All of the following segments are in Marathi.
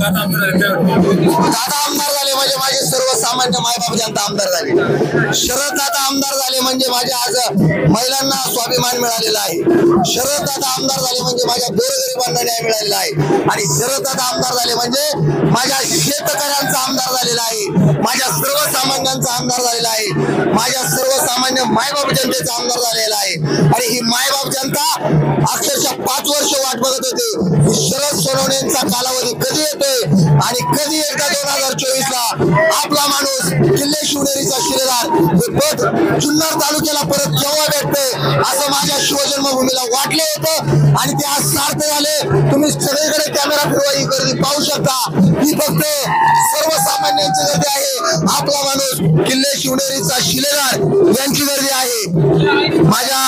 दादा आमदार झाले म्हणजे माझे सर्वसामान्य मायबाप जनता आमदार झाले. शरद दादा आमदार झाले म्हणजे माझ्या आज महिलांना स्वाभिमान मिळालेला आहे. शरद दादा आमदार झाले म्हणजे माझ्या गोरगरिबांना न्याय मिळालेला आहे. आणि शरद दादा आमदार झाले म्हणजे माझ्या शेतकऱ्यांचा आमदार झालेला आहे. माझ्या सर्वसामान्यांचा आमदार झालेला आहे. माझ्या सर्वसामान्य मायबाप जनतेचा आमदार झालेला आहे. आणि ही मायबाप जनता अक्षरशः 5 वर्ष वाट बघत होते. शरद सोनवणेंचा कालावधी कधी येतोय आणि कधी एकदा 2024 ला आपला माणूस किल्ले शिवनेरीचा शिलेदार हे पद जुन्नर तालुक्याला परत केव्हा भेटते असं माझ्या शिवजन्मभूमीला वाटलं होतं. आणि ते आज सार्थ झाले. तुम्ही सगळीकडे कॅमेरा फिरवा ही गर्दी पाहू शकता. ही फक्त सर्वसामान्यांची गर्दी आहे. आपला माणूस किल्ले शिवनेरीचा शिलेदार यांची गर्दी आहे. माझ्या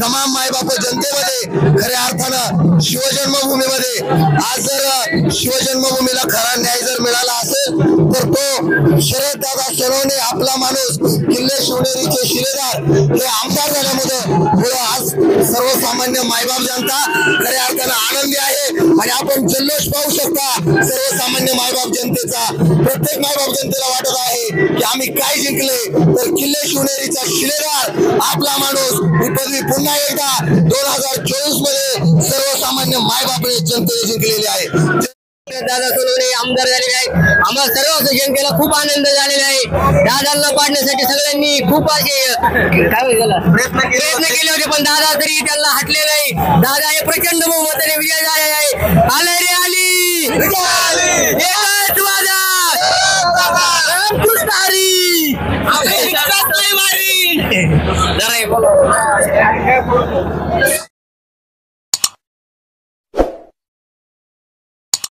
तमाम मायबाप जनतेमध्ये खऱ्या अर्थानं शिवजन्मभूमीमध्ये आज जर शिवजन्मभूमीला खरा न्याय जर मिळाला असेल तर तो शरद दादा सोनवणे आपला माणूस किल्ले शिवनेरीचे शिलेदार हे आमदार झाल्यामुळे पुढे आज सर्वसामान्य मायबाप जनता खऱ्या अर्थानं आनंदी आहे. आणि आपण जल्लोष पाहू शकता सर्वसामान्य मायबाप जनतेचा. प्रत्येक मायबाप जनतेला वाटत आहे की आम्ही काय जिंकले तर किल्ले शिवनेरीचा शिलेदार आपला माणूस ही पदवी पुन्हा एकदा 2024 मध्ये सर्वसामान्य मायबापने जनतेने जिंकलेली आहे. दादा सोनवणे आमदार झालेले आहेत. आम्हाला सर्व जनतेला खूप आनंद झालेला आहे. दादांना पाडण्यासाठी सगळ्यांनी खूप असे प्रयत्न केले होते पण दादा तरी त्यांना हटले नाही. दादा हे प्रचंड बहुमताने विजय झालेला आहे. आले रे आली एकच वादा रामकृष्ण हरी आपले